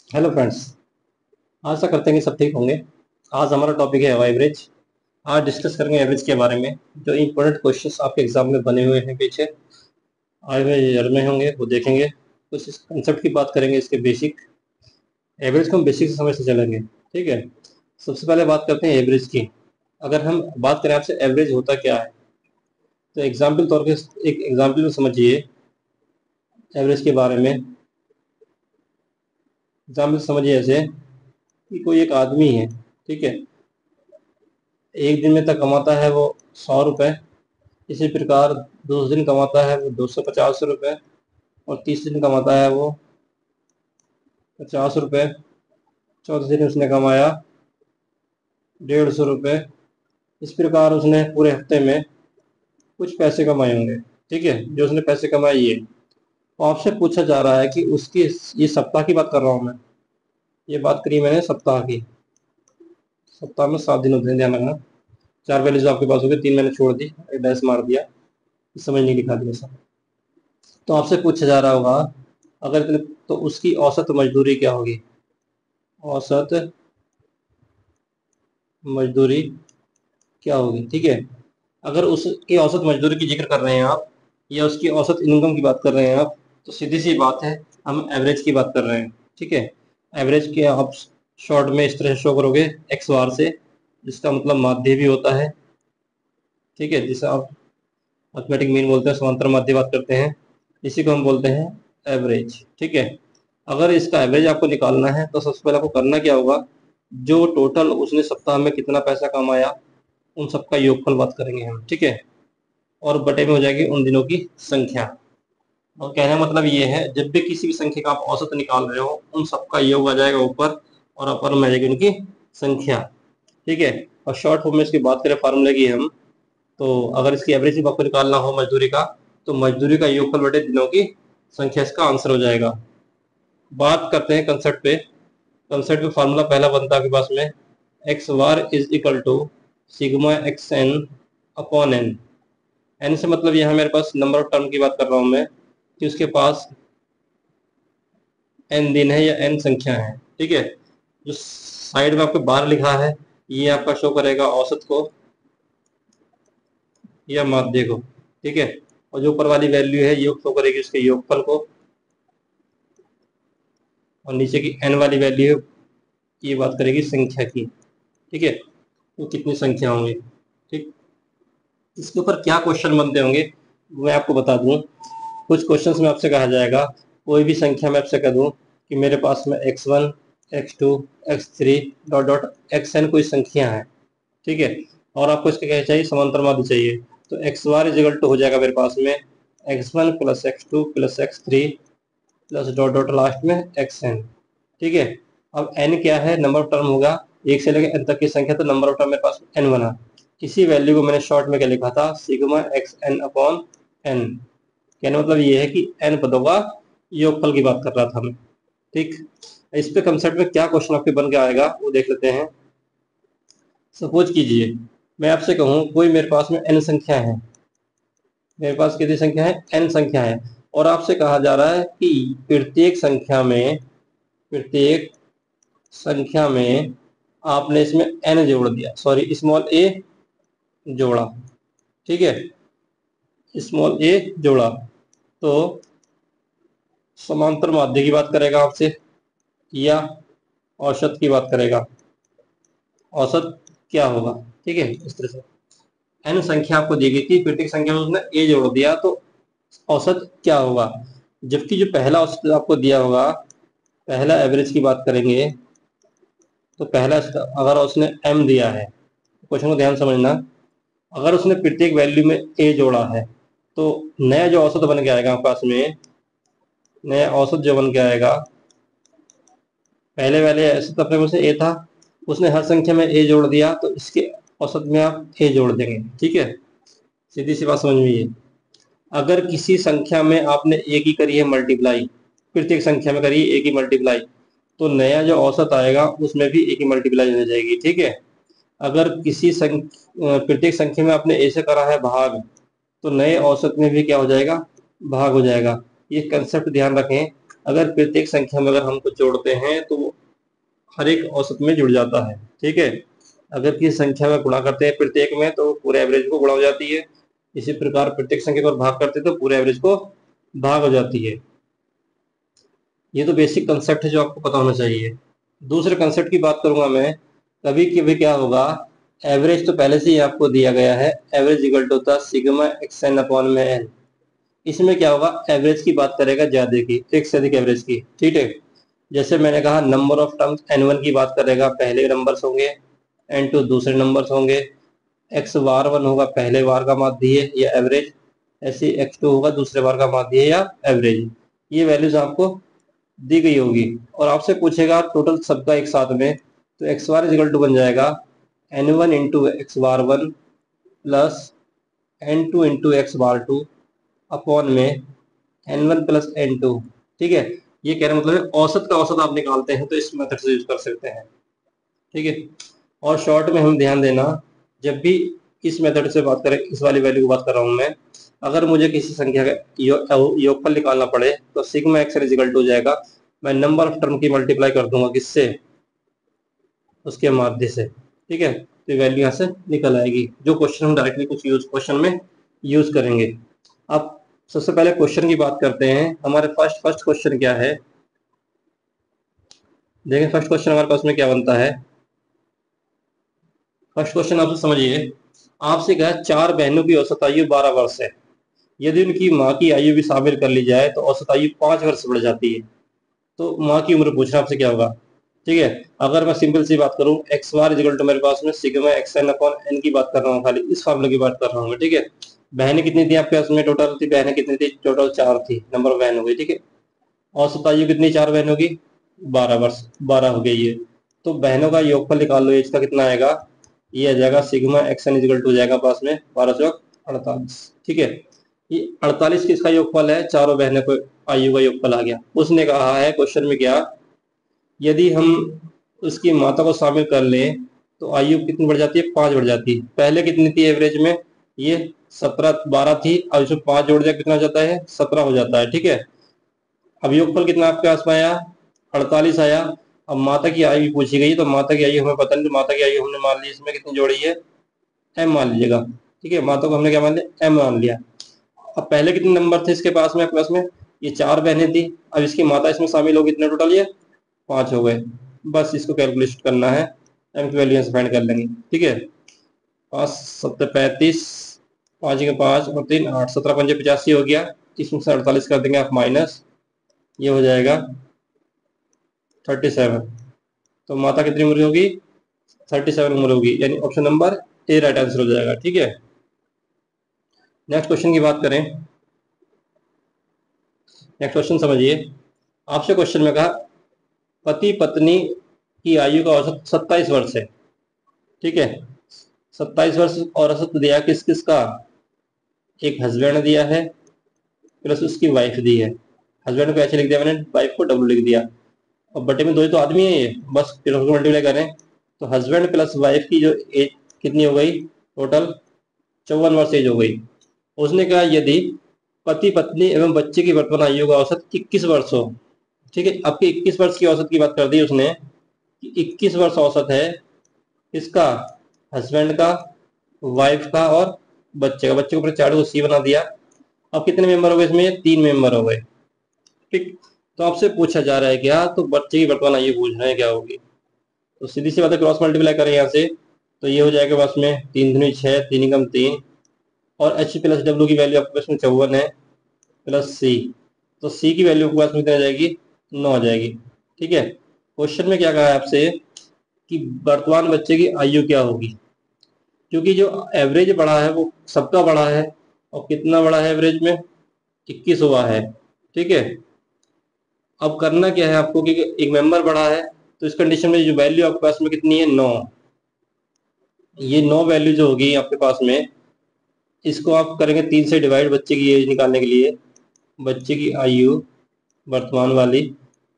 Hello friends. आशा करते हैं कि सब ठीक होंगे। आज हमारा टॉपिक है एवरेज। आज डिस्कस करेंगे एवरेज के बारे में। जो इंपॉर्टेंट क्वेश्चंस आपके एग्जाम में बने हुए हैं पीछे आए हुए ईयर में होंगे वो देखेंगे। कुछ इस कंसेप्ट की बात करेंगे, इसके बेसिक। एवरेज को हम बेसिक से समझते चलेंगे, ठीक है। सबसे पहले बात करते हैं एवरेज की। अगर हम बात करें आपसे एवरेज होता क्या है, तो एग्जाम्पल तौर पे एक एग्जाम्पल में समझिए एवरेज के बारे में। एग्जाम्पल समझिए ऐसे कि कोई एक आदमी है, ठीक है। एक दिन में तक कमाता है वो 100 रुपये। इसी प्रकार दूसरे दिन कमाता है वो 250 रुपये। और तीसरे दिन कमाता है वो 50 रुपये। चौथे दिन उसने कमाया 150 रुपये। इस प्रकार उसने पूरे हफ्ते में कुछ पैसे कमाए होंगे, ठीक है, जो उसने पैसे कमाए ये। तो आपसे पूछा जा रहा है कि उसकी, ये सप्ताह की बात कर रहा हूँ मैं। ये बात करी मैंने सप्ताह की। सप्ताह में 7 दिन होते हैं, ध्यान रखना। 4 वैल्यूज आपके पास हो गए, 3 मैंने छोड़ दी, एक डैश मार दिया, समझ नहीं लिखा दिया सब। तो आपसे पूछा जा रहा होगा अगर इतने, तो उसकी औसत मजदूरी क्या होगी। औसत मजदूरी क्या होगी, ठीक है। अगर उसकी औसत मजदूरी की जिक्र कर रहे हैं आप, या उसकी औसत इनकम की बात कर रहे हैं आप, तो सीधी सी बात है, हम एवरेज की बात कर रहे हैं, ठीक है। एवरेज के आप शॉर्ट में इस तरह से शो करोगे एक्स बार से, जिसका मतलब माध्य भी होता है, ठीक है, जिसे आप मैथमेटिक मीन बोलते हैं, समांतर माध्य बात करते हैं। इसी को हम बोलते हैं एवरेज, ठीक है। अगर इसका एवरेज आपको निकालना है तो सबसे पहले आपको करना क्या होगा, जो टोटल उसने सप्ताह में कितना पैसा कमाया उन सबका योगफल बात करेंगे हम, ठीक है। और बटे में हो जाएगी उन दिनों की संख्या। और कहने का मतलब ये है, जब भी किसी भी संख्या का आप औसत निकाल रहे हो उन सबका योग आ जाएगा ऊपर, और अपर में आ जाएगी उनकी संख्या, ठीक है। और शॉर्ट फॉर्म में इसकी बात करें फार्मूले की हम, तो अगर इसकी एवरेज आपको निकालना हो मजदूरी का, तो मजदूरी का योगफल बटे दिनों की संख्या इसका आंसर हो जाएगा। बात करते हैं कंसेप्ट पे। कंसेप्ट पे फार्मूला पहला बनता है आपके पास में, x bar is equal to sigma x n upon n. N से मतलब यहाँ मेरे पास नंबर ऑफ टर्म की बात कर रहा हूँ मैं, कि उसके पास एन दिन है या एन संख्या है, ठीक है। जो साइड में आपके बार लिखा है ये आपका शो करेगा औसत को या माध्य को, ठीक है। और जो ऊपर वाली वैल्यू है ये शो करेगी उसके योगफल को, और नीचे की एन वाली वैल्यू ये बात करेगी संख्या की, ठीक है। तो कितनी संख्या होंगी, ठीक। इसके ऊपर क्या क्वेश्चन बनते होंगे मैं आपको बता दूं। कुछ क्वेश्चंस में आपसे कहा जाएगा, कोई भी संख्या में आपसे कह दूं कि मेरे पास में x1 x2 x3 dot dot xn कोई संख्या है, ठीक है। और आपको इसके क्या चाहिए, समांतर माध्य चाहिए। तो x bar is equal to हो जाएगा मेरे पास में x1 plus x2 plus x3 plus dot dot last में xn, ठीक है। अब n क्या है, नंबर ऑफ टर्म होगा, एक से लेकर n तक की संख्या, तो नंबर ऑफ टर्म मेरे पास n बना। किसी वैल्यू को मैंने शॉर्ट में क्या लिखा था, sigma x n upon n. कहने मतलब ये है कि n पदों का योगफल की बात कर रहा था मैं, ठीक। इस पे कंसेप्ट में क्या क्वेश्चन आपके बन के आएगा वो देख लेते हैं। सपोज कीजिए मैं आपसे कहूँ कोई मेरे पास में n संख्या है, मेरे पास कितनी संख्या है, n संख्या है। और आपसे कहा जा रहा है कि प्रत्येक संख्या में आपने इसमें n जोड़ दिया, सॉरी स्मॉल a जोड़ा, ठीक है, स्मॉल a जोड़ा। तो समांतर माध्य की बात करेगा आपसे या औसत की बात करेगा, औसत क्या होगा, ठीक है। इस तरह से n संख्या आपको दी गई थी, प्रत्येक संख्या में उसने a जोड़ दिया, तो औसत क्या होगा। जबकि जो पहला औसत आपको दिया होगा, पहला एवरेज की बात करेंगे, तो पहला अगर उसने m दिया है, क्वेश्चन को ध्यान समझना। अगर उसने प्रत्येक वैल्यू में a जोड़ा है, तो नया जो औसत बन के आएगा आपके पास में, नया औसत जो बन के आएगा, पहले वाले औसत अपने पास a था, उसने हर संख्या में a जोड़ दिया, तो इसके औसत में आप a जोड़ देंगे, ठीक है। सीधी सी बात समझ में ये। अगर किसी संख्या में आपने एक ही करी है मल्टीप्लाई, प्रत्येक संख्या में करी एक ही मल्टीप्लाई, तो नया जो औसत आएगा उसमें भी एक ही मल्टीप्लाई हो जाएगी, ठीक है। अगर किसी प्रत्येक संख्या में आपने ए से करा है भाग, तो नए औसत में भी क्या हो जाएगा, भाग हो जाएगा। ये कंसेप्ट ध्यान रखें। अगर प्रत्येक संख्या में अगर हम कुछ जोड़ते हैं तो वो हर एक औसत में जुड़ जाता है, ठीक है। अगर किसी संख्या में गुणा करते हैं प्रत्येक में तो पूरे एवरेज को गुणा हो जाती है। इसी प्रकार प्रत्येक संख्या को भाग करते हैं तो पूरे एवरेज को भाग हो जाती है। ये तो बेसिक कंसेप्ट है जो आपको पता होना चाहिए। दूसरे कंसेप्ट की बात करूंगा मैं। कभी कभी क्या होगा, एवरेज तो पहले से ही आपको दिया गया है, एवरेज इक्वल टू होता है सिग्मा एक्स एन अपॉन में एन। इसमें क्या होगा, एवरेज की बात करेगा ज्यादा की, एक से अधिक एवरेज की, ठीक है। जैसे मैंने कहा नंबर ऑफ टर्म्स n1 की बात करेगा, पहले नंबर्स होंगे, n2 दूसरे नंबर्स होंगे, x बार 1 होगा पहले बार का माध्य या एवरेज, ऐसे x2 होगा दूसरे बार का माध्य या एवरेज। ये वैल्यूज आपको दी गई होगी और आपसे पूछेगा टोटल सबका एक साथ में, तो एक्स बार इजिकल टू बन जाएगा n1 into x bar 1 plus n2 into x बार 2 अपॉन में n1 प्लस n2, ठीक है। ये कहने मतलब है औसत का औसत आप निकालते हैं तो इस मेथड से यूज कर सकते हैं, ठीक है। और शॉर्ट में हम ध्यान देना, जब भी इस मेथड से बात करें, इस वाली वैल्यू की बात कर रहा हूं मैं, अगर मुझे किसी संख्या का योगफल निकालना पड़े तो सिग्मा एक्स इक्वल टू हो जाएगा, मैं नंबर ऑफ टर्म की मल्टीप्लाई कर दूंगा किससे, उसके माध्य से, ठीक है। तो वैल्यू यहाँ से निकल आएगी, जो क्वेश्चन हम डायरेक्टली कुछ यूज क्वेश्चन में यूज करेंगे। अब सबसे पहले क्वेश्चन की बात करते हैं। हमारे फर्स्ट क्वेश्चन क्या है, देखें फर्स्ट क्वेश्चन हमारे पास में क्या बनता है। फर्स्ट क्वेश्चन आपसे समझिए, आपसे कहा 4 बहनों की औसत आयु 12 वर्ष है, यदि उनकी माँ की आयु भी शामिल कर ली जाए तो औसत आयु 5 वर्ष बढ़ जाती है। तो माँ की उम्र पूछना आपसे क्या होगा, ठीक है। अगर मैं सिंपल सी बात करूं, एक्स बार इक्वल टू मेरे पास में sigma x n upon n की बात कर रहा हूँ, खाली इस फार्मूले की बात कर रहा हूँ मैं, ठीक है। बहनें कितनी थी आपके पास में, टोटल थी बहनें कितनी थी, टोटल 4 थी, नंबर ऑफ बहन हो गई, ठीक है। औसत आयु कितनी, 4 बहनों की 12 वर्ष, 12 हो गई है। तो बहनों का योगफल निकाल लो, इसका कितना आएगा, ये आ जाएगा sigma x n equal to हो जाएगा पास में 12 चौक 48, ठीक है। ये 48 किसका योगफल है, चारों बहनों को आयु का योगफल आ गया। उसने कहा है क्वेश्चन में क्या, यदि हम उसकी माता को शामिल कर लें तो आयु कितनी बढ़ जाती है, 5 बढ़ जाती है। पहले कितनी थी एवरेज में, ये 17 12 थी, अब इसमें 5 जोड़ दिया कितना हो जाता है, 17 हो जाता है, ठीक है। अब योगफल कितना आपके पास में आया, 48 आया। अब माता की आयु भी पूछी गई, तो माता की आयु हमें पता नहीं, तो माता की आयु हमने मान ली, इसमें कितनी जोड़ी है, एम मान लीजिएगा, ठीक है। माता को हमने क्या मान लिया, एम मान लिया। अब पहले कितने नंबर थे इसके पास में, आपके पास में ये 4 बहनें थी, अब इसकी माता इसमें शामिल होगी, इतने टोटल ये 5 हो गए। बस इसको कैलकुलेट करना है, एम की वैल्यू फाइंड कर लेंगे, ठीक है। 5 7 35, 5 के 5 और 3 8, 17 5 85 हो गया। इसमें से 48 कर देंगे आप माइनस, ये हो जाएगा 37। तो माता कितनी उम्र होगी, 37 उम्र होगी, यानी option number A right answer हो जाएगा, ठीक है। नेक्स्ट क्वेश्चन की बात करें, नेक्स्ट क्वेश्चन समझिए। आपसे क्वेश्चन में कहा पति पत्नी की आयु का औसत 27 वर्ष है, ठीक है। 27 वर्ष और औसत दिया किस किस का, एक हस्बैंड दिया है प्लस उसकी वाइफ दी है। हस्बैंड को ऐसे लिख दिया मैंने, वाइफ को डब्ल्यू लिख दिया, और बटे में दो ही तो आदमी है ये, बस फिर उसको मल्टीप्लाई करें तो हस्बैंड प्लस वाइफ की जो एज कितनी हो गई, टोटल 54 वर्ष एज हो गई। उसने कहा यदि पति पत्नी एवं बच्चे की वर्तमान आयु का औसत 21 वर्ष हो, ठीक है। आपकी 21 वर्ष की औसत की बात कर दी उसने कि 21 वर्ष औसत है किसका, हस्बैंड का, वाइफ का और बच्चे का। बच्चे को ऊपर चार को सी बना दिया। अब कितने मेंबर हो गए इसमें, 3 मेंबर हो गए, ठीक। तो आपसे पूछा जा रहा है क्या, तो बच्चे की वर्तमान आयु पूछ रहे हैं क्या होगी। तो सीधी सी बात है, क्रॉस मल्टीप्लाई करें यहाँ से तो ये हो जाएगा बस में 3 दूनी 6, 3 एकम 3, और एच प्लस डब्ल्यू की वैल्यू आपके पास में 54 है, प्लस सी, तो सी की वैल्यू आपके पास में कितनी आ जाएगी, 9 आ जाएगी, ठीक है। क्वेश्चन में क्या कहा है आपसे कि वर्तमान बच्चे की आयु क्या होगी, क्योंकि जो एवरेज बढ़ा है वो सबका बढ़ा है, और कितना बढ़ा है एवरेज में, 21 हुआ है, ठीक है। अब करना क्या है आपको कि एक मेंबर बढ़ा है, तो इस कंडीशन में जो वैल्यू आपके पास में कितनी है, 9। ये 9 वैल्यू जो होगी आपके पास में, इसको आप करेंगे 3 से डिवाइड बच्चे की एज निकालने के लिए। बच्चे की आयु वर्तमान वाली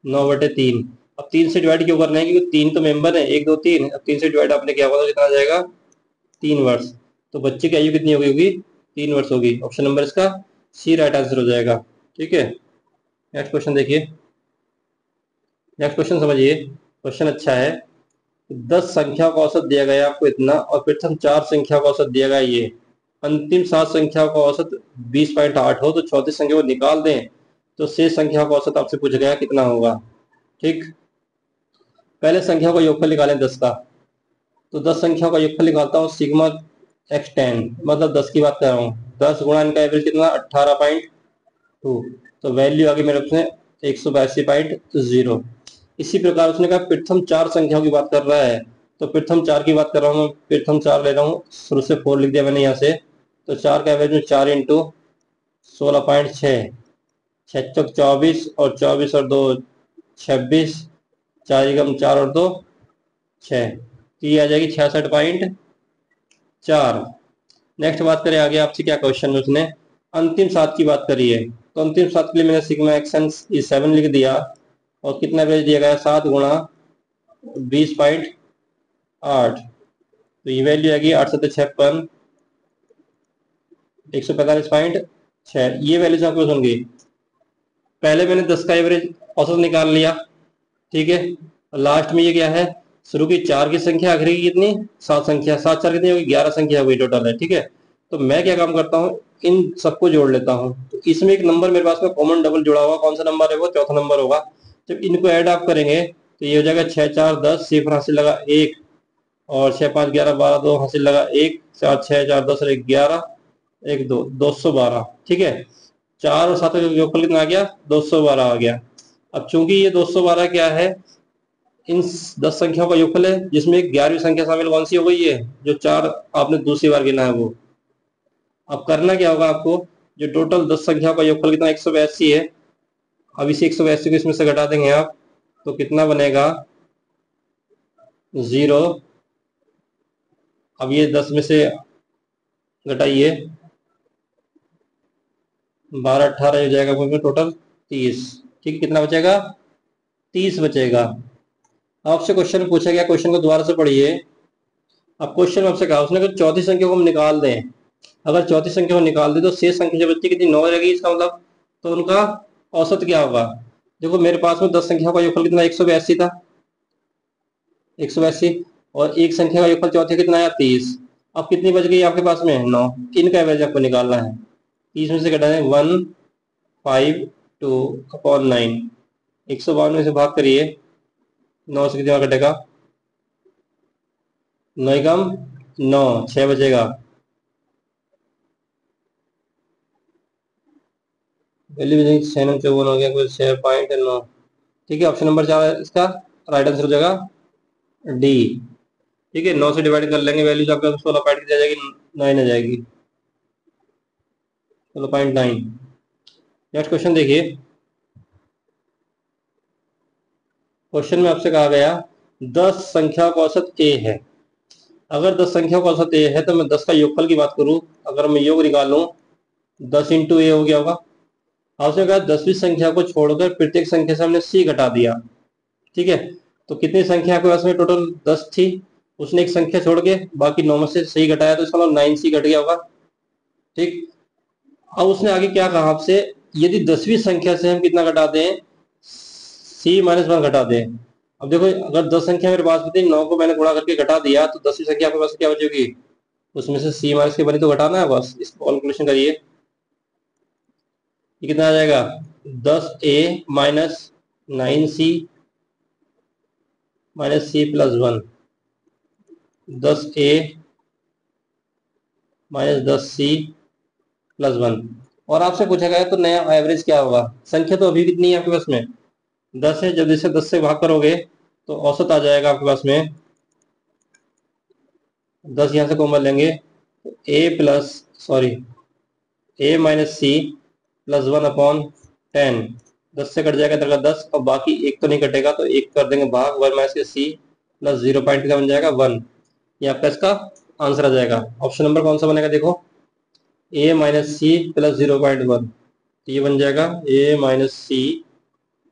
9/3। अब 3 से डिवाइड क्यों करना है, क्योंकि 3 तो मेंबर है, 1 2 3। अब 3 से डिवाइड आपने क्या होगा तो कितना आ जाएगा, 3 वर्ष। तो बच्चे की आयु कितनी होगी, 3 वर्ष होगी। ऑप्शन नंबर इसका सी राइट आंसर हो जाएगा, ठीक है। नेक्स्ट क्वेश्चन देखिए, नेक्स्ट क्वेश्चन समझिए, क्वेश्चन अच्छा है। 10 संख्या का औसत दिया गया आपको इतना, और प्रथम 4 संख्या का औसत दिया गया ये। अंतिम 7 संख्या का औसत 20.8 हो तो चौथी संख्या को निकाल दें, तो शेष संख्या का औसत आपसे पूछा गया कितना होगा। ठीक, पहले संख्या का योगफल निकालें 10 का। तो 10 संख्या का योगफल निकालता हूँ सिग्मा x10, मतलब 10 की बात कर रहा हूँ। 10 गुणा इनका एवरेज कितना, 18.2, तो वैल्यू आ गई मेरे उसमें 182.0। इसी प्रकार उसने कहा प्रथम 4 संख्याओं की बात कर रहा है, तो प्रथम 4 की बात कर रहा हूँ मैं, प्रथम 4 ले रहा हूँ, शुरू से 4 लिख दिया मैंने यहाँ से। तो 4 का एवरेज में 4 इंटू 16.6, 6 चौक 24, और 24 और 2 26, 4 एकम 4 और 2 6, तो ये आ जाएगी 66.4। नेक्स्ट बात करें आगे, आपसे क्या क्वेश्चन में उसने अंतिम 7 की बात करी है। तो अंतिम 7 के लिए मैंने सिग्मा एक्सन 7 लिख दिया, और कितना एवरेज दिया गया, 7 गुणा 20.8, तो ये वैल्यू आएगी 856, 145.6। ये वैल्यूज आपको होंगी। पहले मैंने 10 का एवरेज औसत निकाल लिया, ठीक है। लास्ट में ये क्या है, शुरू की 4 की संख्या, आखिरी की कितनी, 7 संख्या, 7 4 कितनी होगी, 11 संख्या हुई टोटल है, ठीक है। तो मैं क्या काम करता हूँ, इन सबको जोड़ लेता हूँ। तो इसमें एक नंबर मेरे पास में कॉमन डबल जुड़ा हुआ, कौन सा नंबर है वो, चौथा नंबर होगा। जब इनको ऐड आप करेंगे तो ये हो जाएगा 6 4 10, सिफर हासिल लगा 1, और 6 5 11 12, 2 हासिल लगा 1, 4 6 4 10 और 11, 1 2 212, ठीक है। 4 और 7 का योगफल कितना आ गया, 212 आ गया। अब चूंकि ये 212 क्या है, इन 10 संख्याओं का योगफल है, जिसमें एक 11वीं संख्या शामिल, कौन सी हो गई है, जो 4 आपने दूसरी बार गिना है वो। अब करना क्या होगा आपको, जो टोटल 10 संख्याओं का योगफल कितना, 182 है। अब इसे 182 को इसमें से घटा देंगे आप, तो कितना बनेगा, 0। अब ये 10 में से घटाइए, 12 18 हो जाएगा, टोटल 30, ठीक है। कितना बचेगा, 30 बचेगा। आपसे क्वेश्चन पूछा गया, क्वेश्चन को दोबारा से पढ़िए। अब क्वेश्चन में आपसे कहा उसने कि चौथी संख्या को हम निकाल दें। अगर चौथी संख्या को निकाल दें तो शेष संख्या जो बच्ची कितनी, 9 रहेगी, इसका मतलब तो उनका औसत क्या होगा। देखो मेरे पास में 10 संख्या का योगफल कितना, 182 था, 182, और एक संख्या का योगफल चौथे कितना आया, 30। अब कितनी बच गई आपके पास में, 9। इनका एवरेज आपको निकालना है। 30 में से घटा दें 152/9, 152 से भाग करिए, 9 से कितना घटेगा, 9 एकम 9, 6 बचेगा। वैल्यू भी 6 9 54 हो गया, कुछ 6.9, ठीक है। ऑप्शन नंबर 4 इसका राइट आंसर हो जाएगा, डी। ठीक है, 9 से डिवाइड कर लेंगे, वैल्यू आपका 16 पॉइंट आ जाएगी, 9 आ जाएगी, 16.9। नेक्स्ट क्वेश्चन देखिए, क्वेश्चन में आपसे कहा गया 10 संख्या का औसत ए है। अगर 10 संख्या का औसत ए है तो मैं 10 का योगफल की बात करूं, अगर मैं योग निकालूं, 10 इंटू ए हो गया होगा। आपसे कहा 10वीं संख्या को छोड़कर प्रत्येक संख्या से हमने सी घटा दिया, ठीक है। तो कितनी संख्या आपके पास में, टोटल 10 थी, उसने एक संख्या छोड़ के बाकी 9 में से सही घटाया, तो इसका मतलब 9C घट गया होगा, ठीक। अब उसने आगे क्या कहा आपसे, यदि 10वीं संख्या से हम कितना घटा दें, C-1 घटा दें। अब देखो अगर 10 संख्या मेरे पास में थी, 9 को मैंने गुणा करके घटा दिया, तो 10वीं संख्या आपके पास क्या बचेगी, उसमें से C- के बनी तो घटाना है बस। इसको कैलकुलेशन करिए, ये कितना आ जाएगा, 10A minus 9C minus C+1, 10A minus 10C+1। और आपसे पूछा गया तो नया एवरेज क्या होगा। संख्या तो अभी कितनी है आपके पास में, 10 है। जब इसे 10 से भाग करोगे तो औसत आ जाएगा आपके पास में, 10 यहाँ से कॉमन लेंगे, तो ए माइनस सी प्लस 1/10, 10 से कट जाएगा इधर का 10, और बाकी एक तो नहीं कटेगा, तो एक कर देंगे भाग, 1 माइनस के सी प्लस 0 पॉइंट का बन जाएगा 1। ये आपका इसका आंसर आ जाएगा। ऑप्शन नंबर कौन सा बनेगा, देखो ए माइनस सी प्लस 0.1, ये बन जाएगा A minus C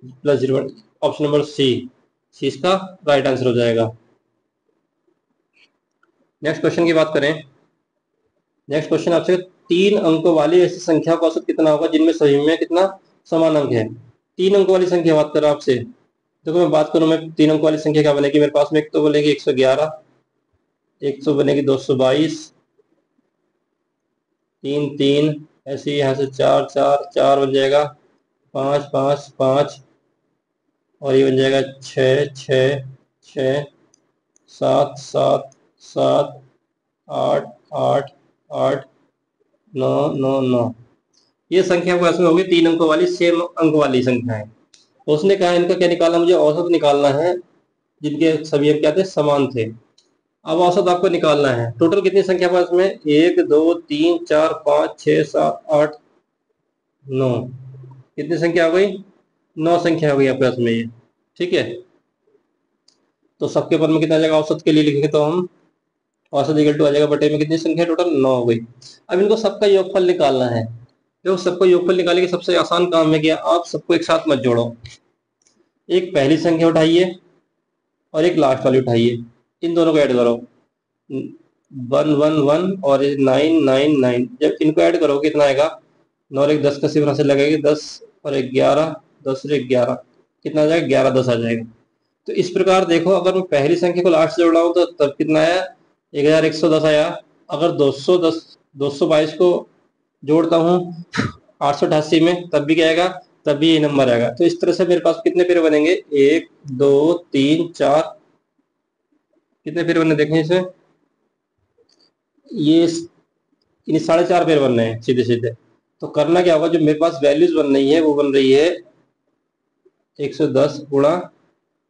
plus 0। Option number C, C इसका राइट आंसर हो जाएगा। नेक्स्ट क्वेश्चन की बात करें। नेक्स्ट क्वेश्चन आपसे 3 अंकों वाली ऐसी संख्या का औसत कितना होगा जिनमें सभी में कितना समान अंक है। 3 अंकों वाली संख्या बात कर रहा हूं आपसे, देखो मैं बात करूं, मैं 3 अंक वाली संख्या क्या बनेगी मेरे पास में, एक तो बनेगी 111, एक तो बनेगी 222, 3 3, ऐसे ही यहाँ से 4 4 4 बन जाएगा, 5 5 5, और ये बन जाएगा 6 6 6, 7 7 7, 8 8 8, 9 9 9। ये संख्या को ऐसे होगी 3 अंकों वाली, सेम अंक वाली संख्या है। उसने कहा इनका क्या निकालना, मुझे औसत निकालना है जिनके सभी अंक क्या थे, समान थे। अब औसत आपको निकालना है। टोटल कितनी संख्या पास में, 1 2 3 4 5 6 7 8 9, कितनी संख्या हो गई, 9 संख्या हो गई आपके पास में ये। ठीक है, तो सबके ऊपर में कितना आ जाएगा, औसत के लिए लिखेंगे तो हम औसत इक्वल टू आ जाएगा बटे में कितनी संख्या, टोटल 9 हो गई। अब इनको सबका योगफल निकालना है। देखो सबको योगफल निकालने के सबसे आसान काम है क्या, आप सबको एक साथ मत जोड़ो, एक पहली संख्या उठाइए और एक लास्ट वाली उठाइए, इन दोनों को ऐड करो, 1 1 1 और 9 9 9। जब इनको ऐड करोगे कितना आएगा, 9 और 1 10 का सिर्फ से लगेगी 10 और 1 11, 10 और 1 11, कितना आ जाएगा, 11 10 आ जाएगा। तो इस प्रकार देखो, अगर मैं पहली संख्या को लास्ट से जोड़ रहा हूँ तो तब कितना आया, 1110 आया। अगर 222 को जोड़ता हूँ 888 में, तब भी क्या आएगा, तब भी ये नंबर आएगा। तो इस तरह से मेरे पास कितने पेड़ बनेंगे, 1 2 3 4, कितने पेड़ बने देखें इसमें, ये 4.5 पेड़ बन रहे हैं सीधे सीधे। तो करना क्या होगा, जो मेरे पास वैल्यूज बन रही है वो बन रही है 110 गुणा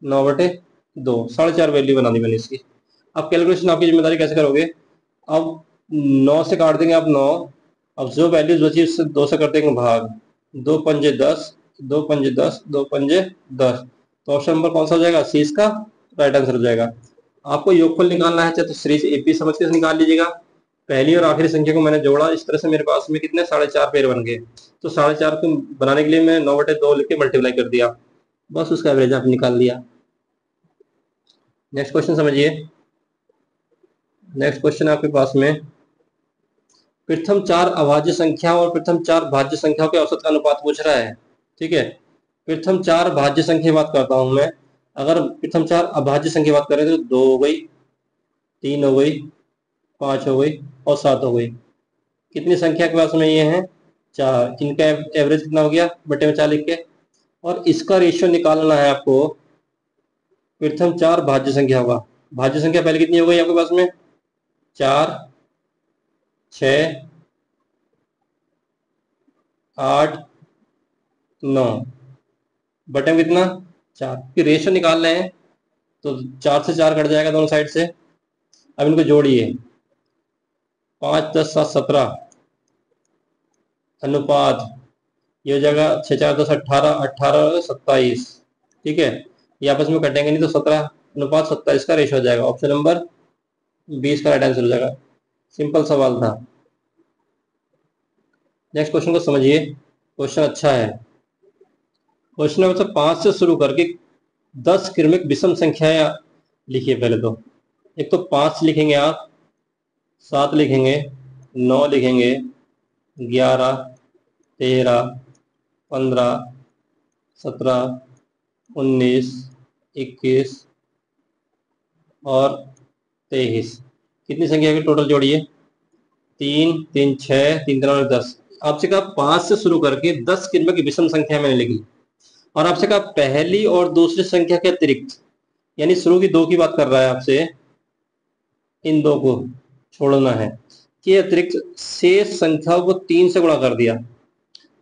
9/2, 4.5 वैल्यू बना दी मैंने इसकी। अब कैलकुलेशन आपकी जिम्मेदारी कैसे करोगे, अब 9 से काट देंगे आप 9, अब जो वैल्यूज बची उससे 2 से कर देंगे भाग, 2 पंजे 10, 2 पंजे 10, 2 पंजे 10। तो ऑप्शन नंबर कौन सा हो जाएगा, सी इसका राइट आंसर हो जाएगा। आपको योगफल निकालना है चाहे तो सीरीज एपी समझ के निकाल लीजिएगा। पहली और आखिरी संख्या को मैंने जोड़ा, इस तरह से मेरे पास में कितने 4.5 पेड़ बन गए। तो 4.5 को बनाने के लिए मैं 9/2 लिख के मल्टीप्लाई कर दिया, बस उसका एवरेज आप निकाल लिया। नेक्स्ट क्वेश्चन समझिए। नेक्स्ट क्वेश्चन आपके पास में प्रथम 4 अभाज्य संख्याओं और प्रथम 4 भाज्य संख्याओं के औसत का अनुपात पूछ रहा है। ठीक है, प्रथम 4 भाज्य संख्या की बात करता हूं मैं। अगर प्रथम 4 अभाज्य संख्या की बात करें तो 2 हो गई, 3 हो गई, 5 हो गई और 7 हो गई। कितनी संख्या के पास में ये है, 4। इनका एवरेज कितना हो गया, बटे में 4 लिख के, और इसका रेशियो निकालना है आपको। प्रथम 4 भाज्य संख्या होगा, भाज्य संख्या पहले कितनी हो गई आपके पास में, 4 6 8 9, बटे में कितना, 4 की रेशियो निकाल रहे हैं तो 4 से 4 कट जाएगा दोनों साइड से। अब इनको जोड़िए, 5 10 7 17 अनुपात, ये हो जाएगा 6 4 10 18, 18 27। ठीक है, ये आपस में कटेंगे नहीं तो 17 अनुपात 27 का रेशियो हो जाएगा। ऑप्शन नंबर 20 का राइट आंसर हो जाएगा। सिंपल सवाल था। नेक्स्ट क्वेश्चन को समझिए, क्वेश्चन अच्छा है। क्वेश्चन है मतलब 5 से शुरू करके 10 क्रमिक विषम संख्याएं लिखिए। पहले तो एक तो 5 लिखेंगे आप, 7 लिखेंगे, 9 लिखेंगे, 11 13 15 17 19 21 और 23। कितनी संख्या की टोटल जोड़िए, 3 3 6, 3 3 और 10। आपसे कहा 5 से शुरू करके 10 क्रमिक विषम संख्या मैंने लिखी, और आपसे कहा पहली और दूसरी संख्या के अतिरिक्त, यानी शुरू की 2 की बात कर रहा है आपसे, इन 2 को छोड़ना है, कि अतिरिक्त शेष संख्याओं को 3 से गुणा कर दिया।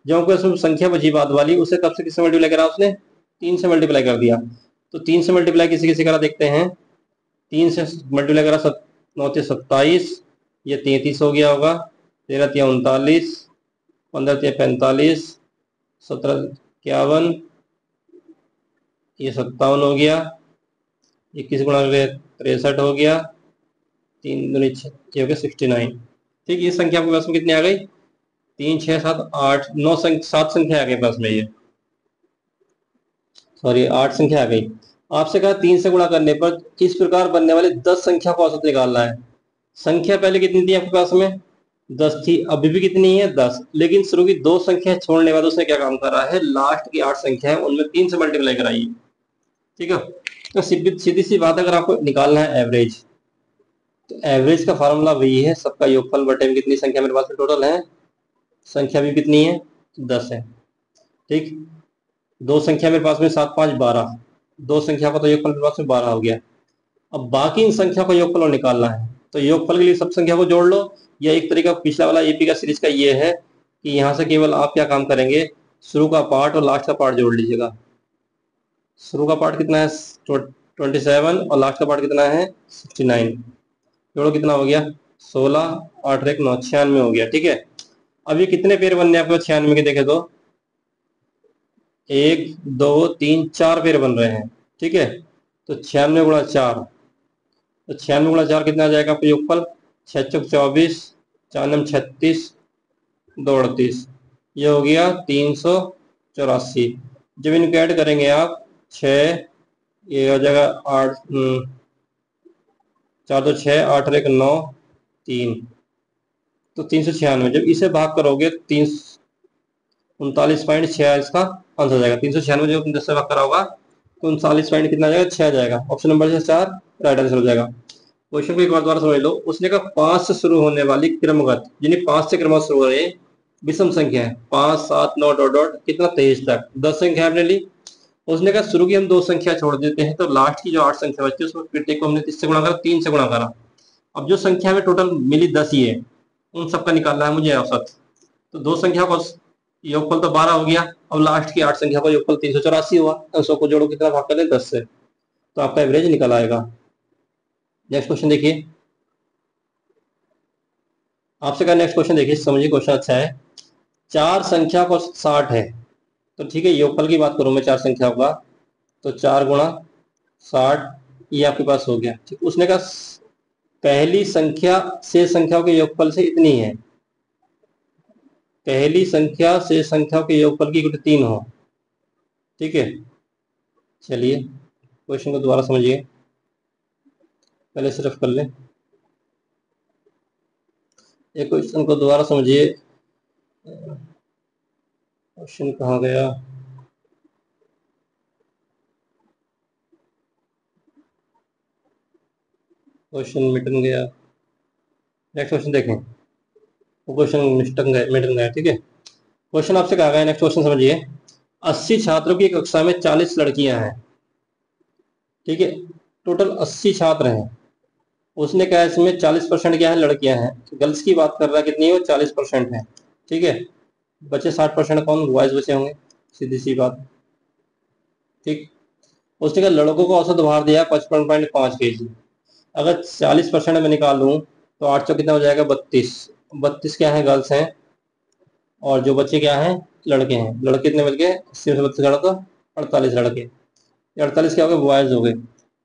जो उसमें संख्या बची बाद वाली, उसे कब से किससे मल्टीप्लाई करा उसने, 3 से मल्टीप्लाई कर दिया। तो 3 से मल्टीप्लाई किसी किसी करा देखते हैं, 3 से मल्टीप्लाई करा 9 27, ये 33 हो गया होगा, 13 39, 15 45, 17 51, ये 57 हो गया, 21 गुणा 63 हो गया, 3 दूनी 6, ये हो गया 69। ठीक, ये संख्या आपके पास में कितनी आ गई, 3 6 7 8 9 7 संख्या आ गई पास में, ये सॉरी 8 संख्या आ गई। आपसे कहा 3 से गुणा करने पर इस प्रकार बनने वाले 10 संख्या को औसत निकालना है। संख्या पहले कितनी थी आपके पास में, 10 थी, अभी भी कितनी है, 10। लेकिन शुरू की 2 संख्या छोड़ने के बाद उसने क्या काम करा है, लास्ट की 8 संख्या है उनमें 3 से मल्टीप्लाई कराई। ठीक है। तो सीधी सीधी सी बात, अगर आपको निकालना है एवरेज, तो एवरेज का फार्मूला वही है, सबका योगफल बटे में कितनी संख्या मेरे पास में टोटल है, संख्या भी कितनी है, 10 है। ठीक, दो संख्या मेरे पास में 7 5 12, दो संख्या का तो योगफल मेरे पास में 12 हो गया। अब बाकी इन संख्या को योगफल और निकालना है, तो योगफल के लिए सब संख्या को जोड़ लो, या एक तरीका पिछला वाला एपी का सीरीज का ये है कि यहाँ से केवल आप क्या काम करेंगे, शुरू का पार्ट और लास्ट का पार्ट जोड़ लीजिएगा। शुरू का पार्ट कितना है 27 और लास्ट का पार्ट कितना है 69, जोड़ो कितना हो गया 16, 8 1 9, 96 हो गया। ठीक है, अब ये कितने पेयर बनने हैं आपको 96 के, देखे तो 1 2 3 4 पेयर बन रहे हैं। ठीक है, तो 96 गुणा 4, तो 96 गुणा 4 कितना आ जाएगा आपका योगफल, 6 चौक 24, 4 नम 36, 2 38, ये हो गया 384। जब इनको ऐड करेंगे आप 6, ये हो जाएगा 8 4 2 6 8 1 9 3, तो 396। जब इसे भाग करोगे 39.6 इसका आंसर जाएगा। 396 जब 10 से भाग करा होगा तो 39 पॉइंट कितना जाएगा 6 जाएगा। ऑप्शन नंबर 4 राइट आंसर हो जाएगा। क्वेश्चन को एक बार दोबारा समझ लो। उसने कहा 5 से शुरू होने वाली क्रमगत, यानी 5 से क्रमगत शुरू हो रहे विषम संख्या है, 5 7 9 डॉट डॉट कितना 23 तक 10 संख्या हमने ली। उसने कहा शुरू की हम 2 संख्या छोड़ देते हैं, तो लास्ट की जो 8 संख्या बचती है उसमें प्रत्येक को हमने 30 से गुणा करा, 3 से गुणा करा। अब जो संख्या में टोटल मिली 10 ही है, उन सबका निकालना है मुझे औसत। तो दो संख्या को योगफल तो 12 हो गया, अब लास्ट की 8 संख्या का योगफल 384 हुआ, तो सबको जोड़ो कितना भाग कर दें 10 से, तो आपका एवरेज निकल आएगा। नेक्स्ट क्वेश्चन देखिए, आपसे कहा नेक्स्ट क्वेश्चन देखिए, समझिए क्वेश्चन अच्छा है। 4 संख्या को 60 है, तो ठीक है योगफल की बात करूं मैं 4 संख्या का, तो 4 गुणा 60 ये आपके पास हो गया। ठीक, उसने कहा पहली संख्या से संख्याओं के योगफल से इतनी है, पहली संख्या से संख्याओं के योगफल की कुल 3 हो। ठीक है, चलिए क्वेश्चन को दोबारा समझिए, पहले सिर्फ कर लें एक क्वेश्चन को दोबारा समझिए। क्वेश्चन कहाँ गया, क्वेश्चन मिटन गया। नेक्स्ट क्वेश्चन देखें, वो क्वेश्चन मिटन गया। ठीक है, क्वेश्चन आपसे कहा गया, नेक्स्ट क्वेश्चन समझिए। 80 छात्रों की कक्षा में 40 लड़कियां हैं। ठीक है, टोटल 80 छात्र हैं। उसने कहा इसमें 40% क्या है लड़कियां हैं, गर्ल्स की बात कर रहा है, कितनी है वो 40% है। ठीक है, बचे 60% कौन, बॉयज बचे होंगे, सीधी सी बात। ठीक, उसने कहा लड़कों को औसत भार दिया 55.5 kg। अगर 40% में निकाल दूं तो 8 कितना हो जाएगा 32, 32 क्या है गर्ल्स हैं, और जो बच्चे क्या हैं लड़के हैं। लड़के कितने बच गए, 80 में से 32 लड़का 48 लड़के, 48 क्या हो गए बॉयज हो गए।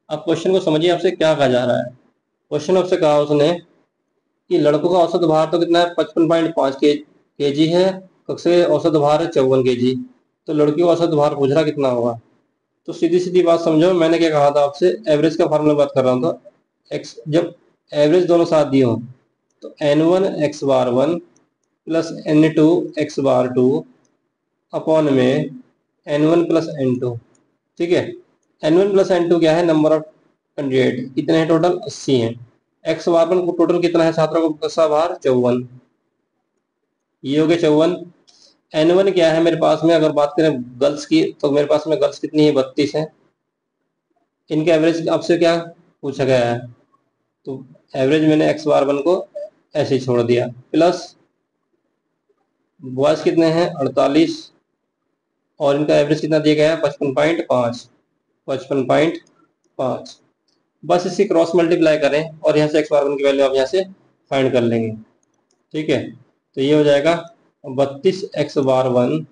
अब क्वेश्चन को समझिए आपसे क्या कहा जा रहा है। क्वेश्चन आपसे कहा उसने कि लड़कों का औसत भार तो कितना है 55.5 के जी है, कक्षा औसत भार है 54 kg, तो लड़कियों का औसत भार पूछ रहा कितना होगा। तो सीधी सीधी बात समझो, मैंने क्या कहा था आपसे, एवरेज का फार्मूला बात कर रहा हूँ। तो एक्स जब एवरेज दोनों साथ दिए हो तो n1 x बार 1 प्लस n2 x बार 2 अपॉन में n1 प्लस n2। ठीक है, n1 प्लस n2 क्या है, नंबर ऑफ कैंडिडेट कितने हैं टोटल 80 हैं। x बार 1 को टोटल कितना है छात्रों का कक्षा भार 54, ये हो गया 54। n1 क्या है मेरे पास में, अगर बात करें गर्ल्स की तो मेरे पास में गर्ल्स कितनी है 32 है। इनके एवरेज आपसे क्या पूछा गया है, तो एवरेज मैंने एक्स बार 1 को ऐसे ही छोड़ दिया, प्लस बॉयज कितने हैं 48, और इनका एवरेज कितना दिया गया है 55.5, 55.5। बस इसी क्रॉस मल्टीप्लाई करें और यहाँ से एक्स बार 1 की वैल्यू आप यहाँ से फाइंड कर लेंगे। ठीक है, तो ये हो जाएगा 32 x bar 1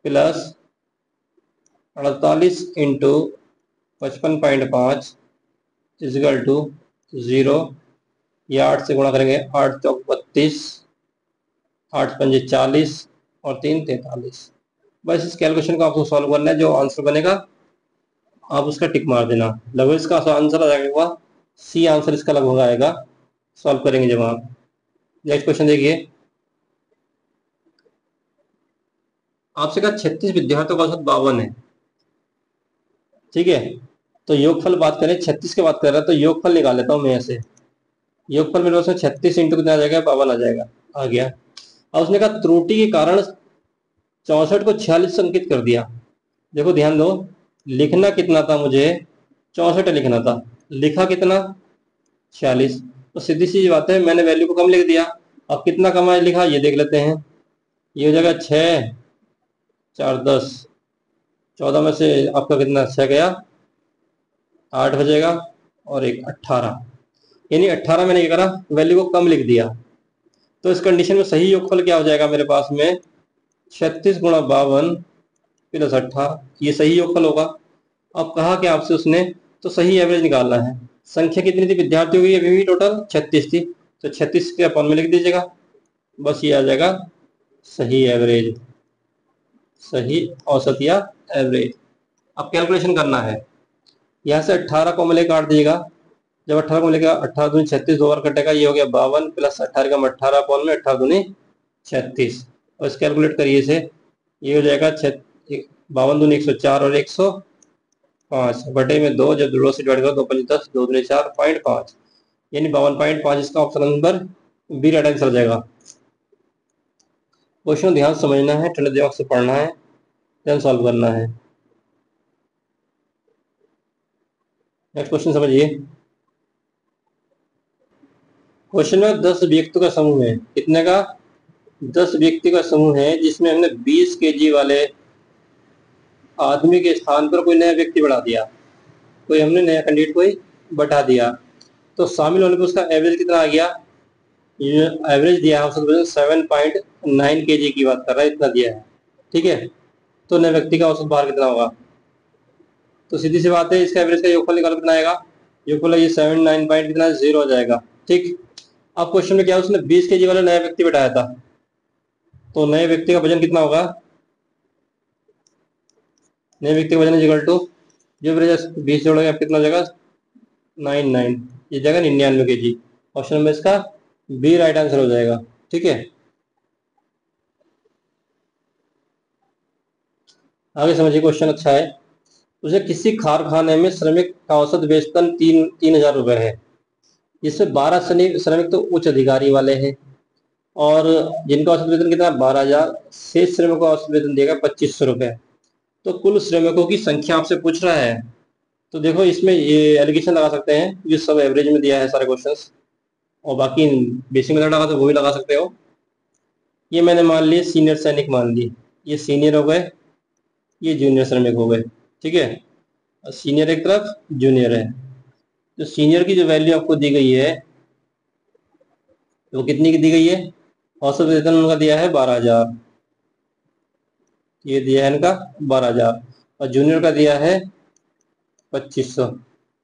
plus 48 into 55.5 is equal to 0। ये 8 से गुणा करेंगे, 8 चौक 32, 8 पंजे 40 और 3 43। बस इस कैलकुलेशन को आपको सॉल्व करना है, जो आंसर बनेगा आप उसका टिक मार देना। लगभग इसका आंसर आ जाएगा सी, आंसर इसका लगभग आएगा, सॉल्व करेंगे जब आप। नेक्स्ट क्वेश्चन देखिए, आपसे कहा 36 विद्यार्थियों का औसत 52 है। ठीक है। तो योगफल बात करें, 36 की बात कर रहा है, तो योगफल निकाल लेता हूँ मैं ऐसे। योगफल मेरे पास में 36 इंटू कितना आ जाएगा, 52 आ जाएगा, आ गया। अब उसने कहा त्रुटि के कारण 64 को 46 अंकित कर दिया। देखो ध्यान दो, लिखना कितना था मुझे, 64 लिखना था, लिखा कितना, 46। तो सीधी सी बात है, मैंने वैल्यू को कम लिख दिया। अब कितना कम है लिखा ये देख लेते हैं। ये हो जाएगा 6, 4 10, 14 में से आपका कितना 6 गया, 8 बचेगा, और एक 18, यानी 18 मैंने क्या करा, वैल्यू को कम लिख दिया। तो इस कंडीशन में सही योगफल क्या हो जाएगा मेरे पास में, 36 गुणा 52 प्लस 18, ये सही योगफल होगा। अब कहा कि आपसे उसने, तो सही एवरेज निकालना है। संख्या कितनी थी विद्यार्थियों की अभी भी, टोटल 36 थी, तो 36 के अपन में लिख दीजिएगा, बस ये आ जाएगा सही एवरेज, सही औसत या एवरेज। अब कैलकुलेशन करना है, यहाँ से 18 को मिले काट दीजिएगा। जब 18 को मिलेगा, 18 दूनी 36, 2 बार कटेगा, ये हो गया 52 प्लस 18 का 18 अपॉन में 18 दूनी 36, और इस कैलकुलेट करिए इसे, ये हो जाएगा 52 दूनी 104 और 105 बटे में 2, जब 2 से डिवाइड करो 2 5 10, 2 दूनी 4.5, यानी 52.5, इसका option number B right answer हो जाएगा। क्वेश्चन ध्यान समझना है, ठंडे दिमाग से पढ़ना है, देन सॉल्व करना है। नेक्स्ट क्वेश्चन समझिए। क्वेश्चन में 10 व्यक्तियों का समूह है, कितने का, 10 व्यक्ति का समूह है, जिसमें हमने 20 केजी वाले आदमी के स्थान पर कोई नया व्यक्ति बढ़ा दिया, कोई हमने नया कैंडिडेट कोई बढ़ा दिया, तो शामिल होने पर उसका एवरेज कितना आ गया। ये एवरेज दिया है, औसत वजन 7.9 केजी की बात कर रहा है, इतना दिया है, ठीक है। तो नए व्यक्ति का औसत भार कितना होगा, तो सीधी सी बात है, इसका एवरेज का योगफल निकालो कितना आएगा, योगफल ये 79 पॉइंट कितना 0 हो जाएगा, ठीक। अब क्वेश्चन में क्या है, उसने 20 केजी वाला नया व्यक्ति बैठाया था, तो नए व्यक्ति का वजन कितना होगा, नए व्यक्ति का वजन इक्वल टू, जो 20 जोड़ेगा कितना हो जाएगा 99, ये जाएगा 99 केजी। ऑप्शन में इसका बी राइट आंसर हो जाएगा, ठीक है। आगे समझिए, क्वेश्चन अच्छा है। उसे किसी कारखाने में श्रमिक का औसत वेतन 3,000 रुपए है, जिसमें 12 श्रमिक तो उच्च अधिकारी वाले हैं, और जिनका औसत वेतन कितना 12,000, शेष श्रमिकों का औसत वेतन देगा 2500 रुपए। तो कुल श्रमिकों की संख्या आपसे पूछ रहा है, तो देखो इसमें ये एलिगेशन लगा सकते हैं, ये सब एवरेज में दिया है सारे क्वेश्चंस, और बाकी बेसिक मेथड लगा तो वो भी लगा सकते हो। ये मैंने मान लिए सीनियर सैनिक मान ली, ये सीनियर हो गए, ये जूनियर श्रमिक हो गए, ठीक है। सीनियर एक तरफ, जूनियर है। तो सीनियर की जो वैल्यू आपको दी गई है, वो कितनी की दी गई है, औसत वेतन उनका दिया है 12,000, ये दिया है इनका 12,000, और जूनियर का दिया है 2500।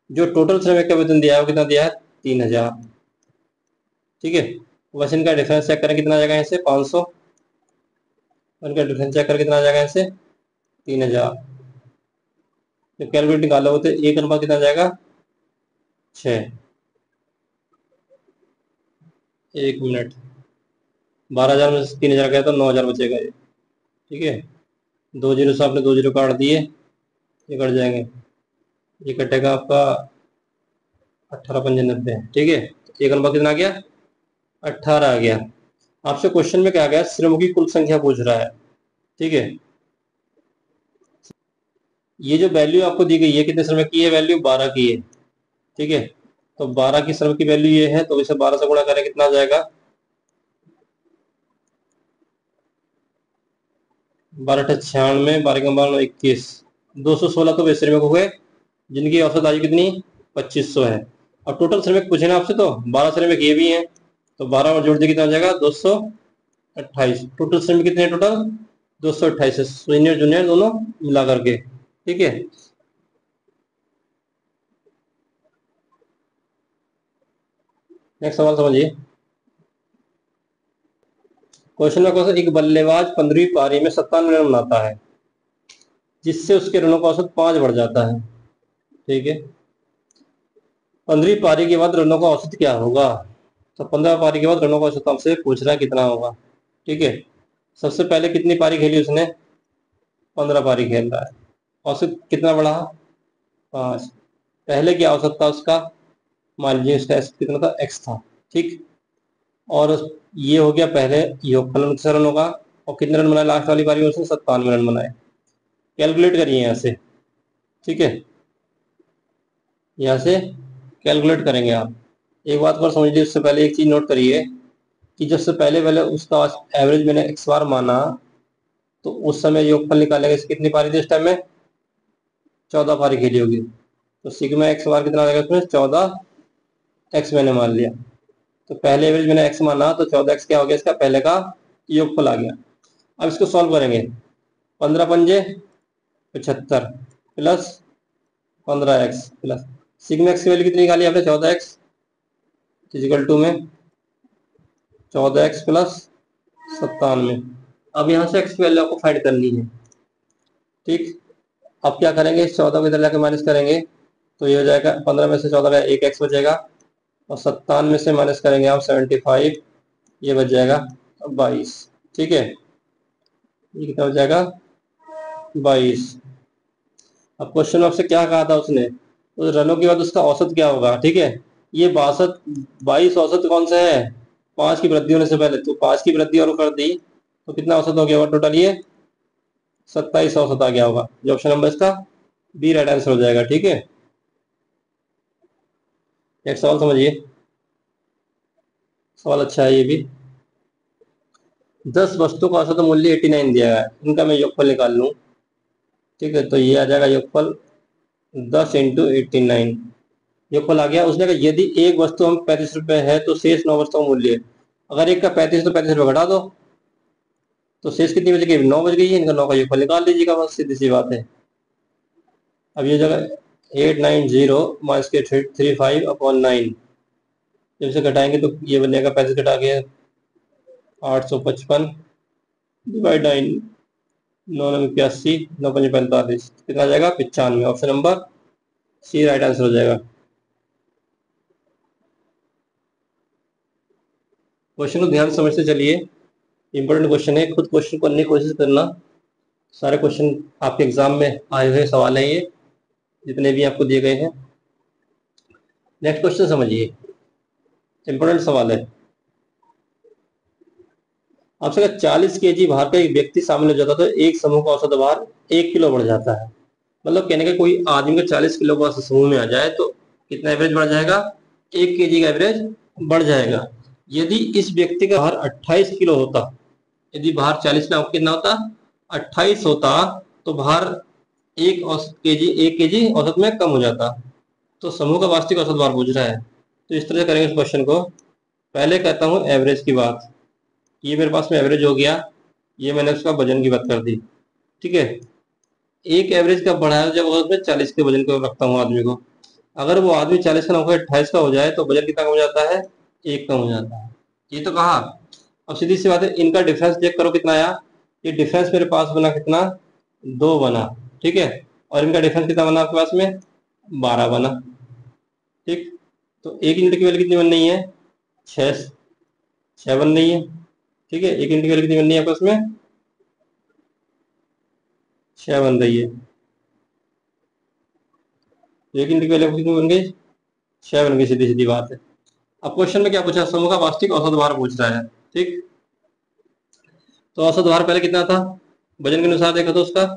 जो टोटल श्रमिक का वेतन दिया है वो कितना दिया है 3,000, ठीक है। बस इनका डिफरेंस चेक करें कितना आ जाएगा, यहाँ से 500, इनका डिफरेंस चेक करें कितना आ जाएगा, यहाँ से 3,000। तो कैलकुलेट निकालो तो 1 अनुपात कितना आ जाएगा 6, 1 मिनट, 12,000 में से 3,000 गया तो 9,000 बचेगा ये, ठीक है। 2 जीरो से आपने 2 जीरो काट दिए, ये कट जाएंगे, ये कटेगा आपका 18×5 90, ठीक है। 1 अनुपात कितना आ गया 18 आ गया। आपसे क्वेश्चन में क्या आ गया, श्रमों की कुल संख्या पूछ रहा है, ठीक है। ये जो वैल्यू आपको दी गई है कितने श्रमिक की है, वैल्यू 12 की है, ठीक है। तो 12 की श्रम की वैल्यू ये है, तो इसे 12 से गुणा करें कितना आ जाएगा, 12 96, 12 का 12 21, 216 तो वे श्रमिक हो गए जिनकी औसत आयु कितनी 2500 है। और टोटल श्रमिक पूछे ना आपसे, तो 12 श्रमिक ये भी हैं, तो 12 और जोड़ दिए कितना हो जाएगा 228। टोटल श्रमिक कितने हैं, टोटल 228 है, सीनियर जूनियर दोनों मिला करके, ठीक है। नेक्स्ट सवाल समझिए। क्वेश्चन में क्वेश्चन, एक बल्लेबाज 15वीं पारी में 97 रन बनाता है, जिससे उसके रनों का औसत 5 बढ़ जाता है, ठीक है। 15वीं पारी के बाद रनों का औसत क्या होगा, तो 15 पारी के बाद रनों का औसत हमसे पूछ रहा है कितना होगा, ठीक है। सबसे पहले कितनी पारी खेली उसने, 15 पारी खेल रहा है, औसत कितना बढ़ा 5। पहले क्या औसत था उसका, मान लीजिए उसका कितना था, x था। ठीक, और ये हो गया पहले योगफल अनुसार रन होगा, और कितने रन बनाए लास्ट वाली बारी में, उसने 97 रन बनाए। कैलकुलेट करिए यहाँ से, ठीक है, यहाँ से कैलकुलेट करेंगे आप। एक बात पर समझ लीजिए, उससे पहले एक चीज नोट करिए कि जब से पहले पहले उसका एवरेज मैंने x बार माना, तो उस समय योगफल निकालेंगे, कितनी पारी थी उस टाइम में, 14 पारी खेली होगी। तो सिग्मा x बार कितना आ जाएगा उसमें, 14x मैंने मान लिया। तो पहले एवरेज मैंने x माना, तो 14x क्या हो गया, इसका पहले का योगफल आ गया। अब इसको सॉल्व करेंगे, 15 पंजे 75 plus 15x plus sigma x की वैल्यू कितनी निकाली आपने, 14x फिजिकल 2 में 14x प्लस 97। अब यहाँ से x की वैल्यू आपको फाइंड करनी है। ठीक, अब क्या करेंगे, इस 14 को इधर जाके माइनस करेंगे, तो ये हो जाएगा 15 में से 14 का एक x बचेगा, और 57 में से माइनस करेंगे आप 75, ये बच जाएगा 22। ठीक है, ये कितना हो जाएगा, 22। अब क्वेश्चन में आपसे क्या कहा था उसने, तो रनों के बाद उसका औसत क्या होगा। ठीक है, ये 22 औसत कौन सा है, 5 की वृद्धि होने से पहले, तो 5 की वृद्धि और कर दी, तो कितना औसत हो गया होगा टोटल, ये 27 औसत आ गया होगा, जो ऑप्शन नंबर इसका बी राइट आंसर हो जाएगा। ठीक है, एक सवाल समझिए, सवाल अच्छा है ये भी। 10 वस्तुओं का औसत मूल्य 89 दिया है, इनका मैं योगफल निकाल लूं। ठीक है, तो ये आ जाएगा योगफल 10 इंटू 89, योगफल आ गया। उसने कहा यदि एक वस्तु हम 35 रुपए है, तो शेष 9 वस्तुओं का मूल्य, अगर एक का 35 तो 35 रुपए घटा दो, तो शेष कितनी बच गई, 9 बच गई है। इनका 9 का योगफल निकाल लीजिएगा, बस सीधी सी बात है। अब ये जगह 890 माइनस के 35/9, जब से घटाएंगे तो ये बनेगा 35 घटा के 855 डिवाइड 9, 9 9 81, 9 5 45, कितना आ जाएगा 95। Option number C right answer हो जाएगा। क्वेश्चन को ध्यान से समझते चलिए, इंपॉर्टेंट क्वेश्चन है, खुद क्वेश्चन को करने की कोशिश करना। सारे क्वेश्चन आपके एग्जाम में आए हुए सवाल हैं ये, जितने भी आपको दिए गए हैं। नेक्स्ट क्वेश्चन समझिए, इंपॉर्टेंट सवाल है आपसे। अगर 40 केजी भार का एक व्यक्ति शामिल हो जाता है, तो एक समूह का औसत भार 1 किलो बढ़ जाता है। मतलब कहने का कोई आदमी का 40 किलो का समूह में आ जाए, तो कितना एवरेज बढ़ जाएगा, 1 केजी का एवरेज बढ़ जाएगा। यदि इस व्यक्ति का भार 28 किलो होता, यदि भार 40 ना कितना होता, 28 होता, तो भार 1 केजी औसत में कम हो जाता। तो समूह का वास्तविक औसत भार पूछ रहा है, तो इस तरह से करेंगे इस क्वेश्चन को। पहले कहता हूं एवरेज की बात, ये मेरे पास में एवरेज हो गया, ये मैंने उसका वजन की बात कर दी। ठीक है, एक एवरेज कब बढ़ाया, जब उसमें 40 के वजन को रखता हूँ आदमी को। अगर वो आदमी 40 का ना होकर 28 का हो जाए, तो वजन कितना कम हो जाता है, 1 कम हो जाता है। ये तो कहा। अब सीधी सी बात है, इनका डिफरेंस चेक करो कितना आया। ये डिफरेंस मेरे पास बना कितना, 2 बना। ठीक है, और इनका डिफरेंस कितना बना आपके पास में, 12 बना। ठीक, तो एक यूनिट की वैल्यू कितनी बन रही है, 6 6 बन रही है। ठीक है, एक यूनिट की वैल्यू कितनी बन रही है आपके पास में, 6 बन रही है। एक यूनिट की वैल्यू कितनी बन गई, 6 बन गई, सीधी सीधी बात है। अब क्वेश्चन में क्या पूछा, समूह का वास्तविक औसत भार पूछ रहा है। ठीक, तो औसत भार पहले कितना था, वजन के अनुसार देखा तो उसका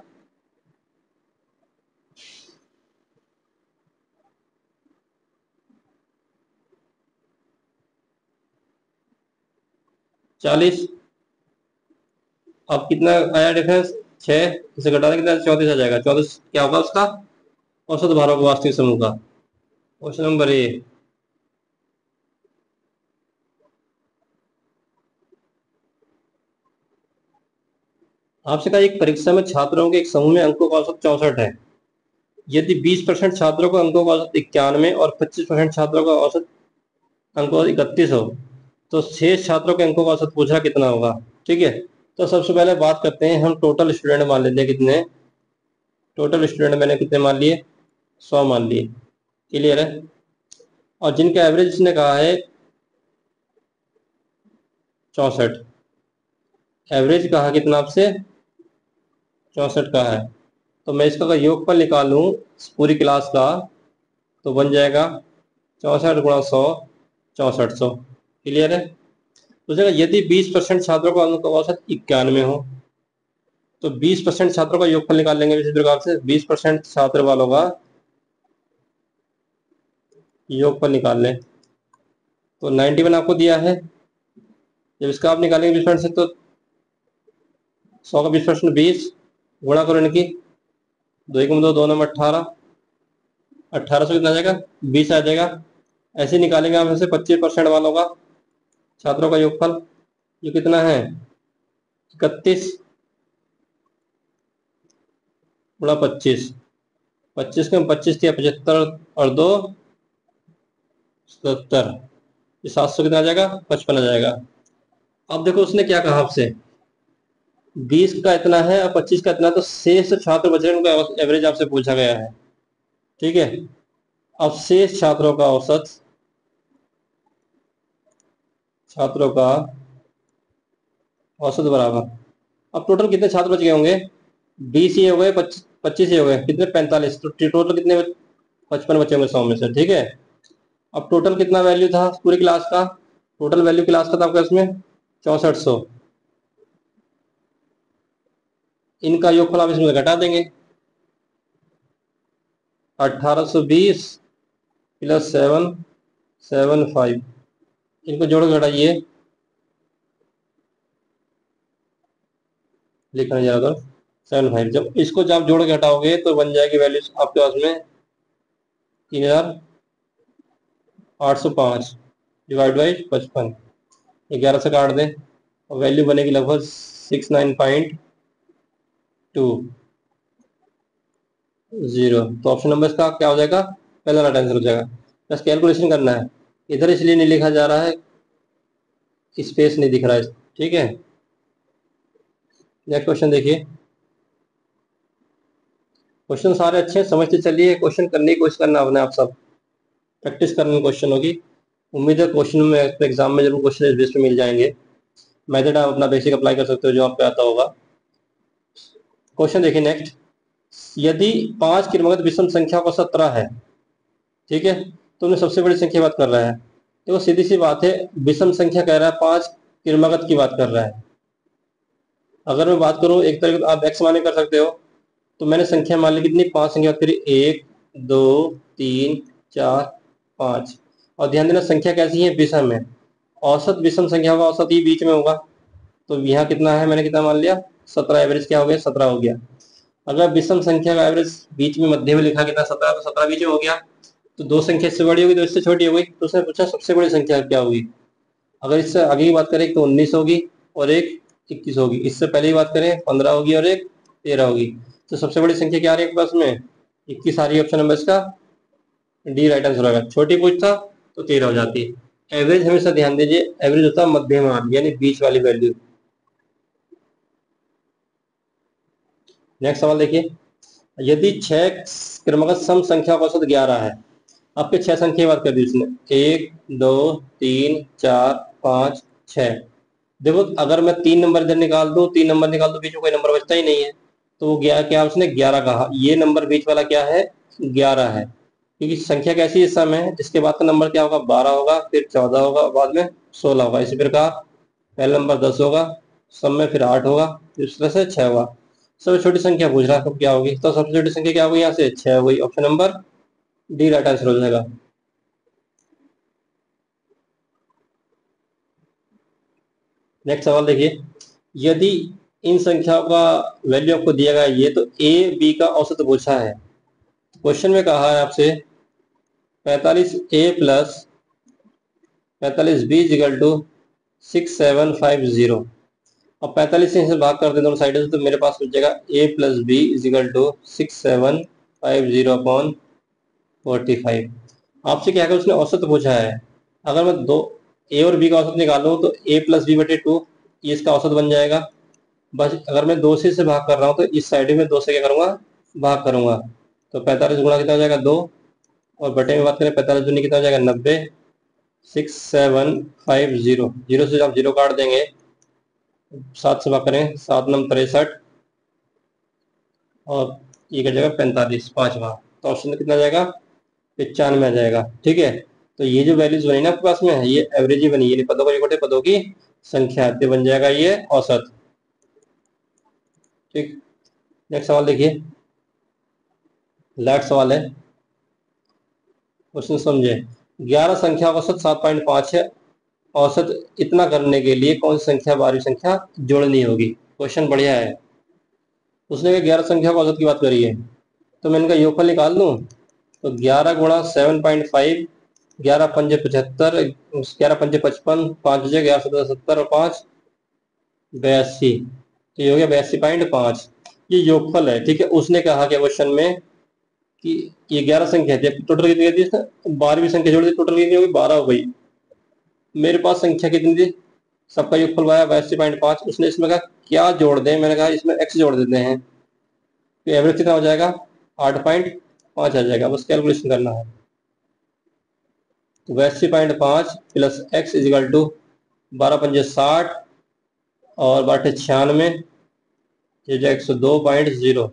40। अब कितना आया डिफरेंस, 6, इसे घटा दें कितना, 34 आ जाएगा। 34 क्या होगा उसका औसत भार होगा वास्तविक समूह का। Question number A. आपसे कहा एक परीक्षा में छात्रों के एक समूह में अंकों का औसत 64 है। यदि 20% छात्रों को अंकों का औसत 91 और 25% छात्रों का औसत अंकों 31 हो, तो शेष छात्रों के अंकों का औसत पूछा कितना होगा। ठीक है, तो सबसे पहले बात करते हैं, हम टोटल स्टूडेंट मान लेते हैं कितने, टोटल स्टूडेंट मैंने कितने मान लिए, 100 मान लिए। क्लियर है, और जिनका एवरेज इसने कहा है 64, एवरेज कहा कितना आपसे, 64 का है। तो मैं इसका अगर योगफल निकालूं पूरी क्लास का तो बन जाएगा 64 गुणा 100, 6400। क्लियर है? तो जगह यदि 20% छात्रों का अंक औसत 91 हो तो 20% छात्रों का योगफल निकाल लेंगे इसी प्रकार से। 20% छात्र वालों का योगफल निकाल लें तो 91 आपको दिया है। जब इसका आप निकालेंगे 20% से तो 100 का 20% 20 गुणा करो इनकी, 2 1 2 2 नंबर 18, 1800 कितना आ जाएगा? 20 आ जाएगा। ऐसे निकालेंगे आप ऐसे 25% वालों का छात्रों का योगफल, जो कितना है 31 गुणा 25, 25 के 25 दिया 75 और 2 77, ये 700 कितना आ जाएगा? 55 आ जाएगा। अब देखो उसने क्या कहा आपसे, 20 का इतना है और 25 का इतना, तो शेष छात्र बच रहे हैं उनका एवरेज आपसे पूछा गया है। ठीक है, अब शेष छात्रों का औसत, छात्रों का औसत बराबर, अब टोटल कितने छात्र बच गए होंगे? 20 ही हो गए, 25 ही हो गए, कितने 45, तो टोटल कितने 55 बचे होंगे 100 में से। ठीक है, अब टोटल कितना वैल्यू था पूरी क्लास का? टोटल वैल्यू क्लास का था आपका इसमें 6400। इनका योगफल आप इसमें घटा देंगे, 1820 प्लस 775, इनको जोड़ के घटाइए, लिखना जाएगा 75। जब इसको जब आप जोड़ के हटाओगे तो बन जाएगी वैल्यू आपके पास में 3805 डिवाइड बाई 55, 11 से काट दें और वैल्यू बनेगी लगभग 69.20। तो ऑप्शन नंबर इसका क्या हो जाएगा? पहला राइट आंसर हो जाएगा। बस कैलकुलेशन करना है, इधर इसलिए नहीं लिखा जा रहा है, स्पेस नहीं दिख रहा है। ठीक है, नेक्स्ट क्वेश्चन देखिए। क्वेश्चन सारे अच्छे हैं, समझते चलिए, क्वेश्चन करने की कोशिश करना अपने आप, सब प्रैक्टिस करने की क्वेश्चन होगी। उम्मीद है क्वेश्चन में एग्जाम में जरूर क्वेश्चन इस बेस पे मिल जाएंगे। मेथड आप अपना बेसिक अप्लाई कर सकते हो जो आपको आता होगा। क्वेश्चन देखिए नेक्स्ट, यदि 5 क्रमागत विषम संख्या का 17 है, ठीक है, तो उन्हें सबसे बड़ी संख्या बात कर रहा है। तो सीधी सी बात है, विषम संख्या कह रहा है, 5 क्रमागत की बात कर रहा है। अगर मैं बात करूं एक तरीके आप एक्स माने कर सकते हो, तो मैंने संख्या मान ली कितनी, 5 संख्या करी, 1 2 3 4 5। और ध्यान देना संख्या कैसी है, विषम है। औसत विषम संख्या का औसत ही बीच में होगा, तो यहाँ कितना है, मैंने कितना मान लिया 17, एवरेज क्या हो गया 17 हो गया। अगर विषम संख्या का एवरेज बीच में मध्य में लिखा कितना 17, तो 17 बीच में हो गया। तो दो संख्या इससे बड़ी होगी तो इससे छोटी हो गई, तो उसने पूछा सबसे बड़ी संख्या क्या होगी। अगर इससे आगे की बात करें तो 19 होगी और एक 21 होगी। इससे पहले की बात करें 15 होगी और एक 13 होगी। तो सबसे बड़ी संख्या क्या आ रही है पास में, 21 आ रही है। ऑप्शन नंबर इसका डी राइट आंसर होगा। छोटी पूछता तो 13 हो जाती। एवरेज हमेशा ध्यान दीजिए, एवरेज होता है मध्यमान यानी बीच वाली वैल्यू। नेक्स्ट सवाल देखिए, यदि 6 क्रमागत सम संख्या का औसत 11 है, आपके 6 संख्या बात कर दी उसने, 1 2 3 4 5 6। देखो अगर मैं 3 नंबर इधर निकाल दूं, 3 नंबर निकाल दूं, बीच में कोई नंबर बचता ही नहीं है, तो वो गया क्या, उसने 11 कहा। ये नंबर बीच वाला क्या है, 11 है, क्योंकि संख्या कैसी है, सम है। इसके बाद का नंबर क्या होगा, 12 होगा, फिर 14 होगा, बाद में 16 होगा। इसी प्रकार पहला नंबर 10 होगा, सम में फिर 8 होगा, इस तरह से 6 होगा। सबसे छोटी संख्या पूछ रहा है कब क्या होगी, तो सबसे छोटी संख्या क्या होगी, यहाँ से 6 हो गई। Option number D right answer हो जाएगा। नेक्स्ट सवाल देखिए, यदि इन संख्याओं का वैल्यू आपको दिया गया ये, तो ए बी का औसत पूछा है। क्वेश्चन में कहा है आपसे 45a plus 45b equal to 6750। अब 45 से भाग कर दें दोनों साइड से, तो मेरे पास बच जाएगा a plus B equal to 6750 upon 45। आपसे क्या है, उसने औसत पूछा है। अगर मैं दो ए और बी का औसत निकालूं तो a प्लस बी बटे 2, ये इसका औसत बन जाएगा। बस अगर मैं 2 से भाग कर रहा हूँ तो इस साइड में 2 से क्या करूंगा, भाग करूंगा। तो 45 गुणा कितना हो जाएगा 2, और बटे में बात करें 45 दूनी कितना हो जाएगा 90, 6750। जीरो से आप जीरो काट देंगे, 7 से भाग करें 7 9 63, और ये क्या जाएगा 45 पांचवा, तो ऑप्शन में कितना आ जाएगा 95 आ जाएगा। ठीक है, तो ये जो वैल्यूज बनी ना आपके पास में ये एवरेज ही बनी, ये पदों का इकट्ठे पदों की संख्या तो बन जाएगा ये औसत। ठीक, नेक्स्ट सवाल देखिए, लास्ट सवाल है, क्वेश्चन समझे। 11 संख्या का औसत 7.5 है, औसत इतना करने के लिए कौन सी संख्या 12वीं संख्या जोड़नी होगी। क्वेश्चन बढ़िया है, उसने 11 संख्या का औसत की बात करी है, तो मैं इनका योगफल निकाल लूँ, तो 11 गुणा 7.5, 11 पंजे 75, 11 पंजे 55, 5 11 17 70 और 5 82, तो ये हो गया 82.5। ये योगफल है। ठीक है, उसने कहा कि क्वेश्चन में कि ये 11 संख्या थी, टोटल कितनी थी, 12वीं संख्या जोड़ दी, टोटल कितनी होगी 12 हो गई। मेरे पास संख्या कितनी थी, सबका योगफल आया 82.5। उसने इसमें कहा क्या जोड़ दें, मैंने कहा इसमें x जोड़ देते हैं, तो एवरेज कितना हो जाएगा 8.5 आ जाएगा, बस कैलकुलेशन करना है। तो 82.5 प्लस x इजिकल टू 12 पंजे 60 और 12 96, ये जो 102.0,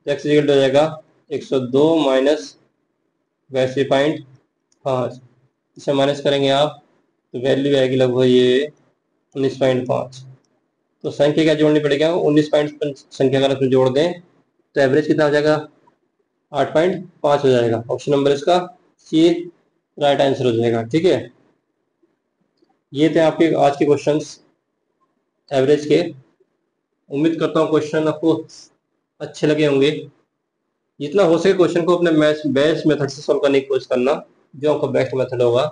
x इजिकल टू हो जाएगा 102 माइनस 82.5, इसे माइनस करेंगे आप तो वैल्यू आएगी लगभग ये 19.5। तो संख्या क्या जोड़नी पड़ेगा, 19 संख्या का अगर जोड़ दें तो एवरेज कितना हो जाएगा 8.5 हो जाएगा। ऑप्शन नंबर इसका सी राइट आंसर हो जाएगा। ठीक है, ये थे आपके आज के क्वेश्चंस एवरेज के। उम्मीद करता हूँ क्वेश्चन आपको अच्छे लगे होंगे। जितना हो सके क्वेश्चन को अपने बेस्ट मेथड से सॉल्व करने की कोशिश करना, जो आपका बेस्ट मेथड होगा।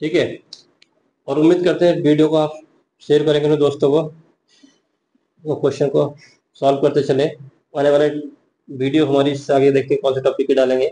ठीक है, और उम्मीद करते हैं वीडियो को आप शेयर करेंगे अपने दोस्तों को, वो क्वेश्चन को सॉल्व करते चले। आने वाले वीडियो हमारी इससे आगे देखते हैं कौन से टॉपिक के डालेंगे।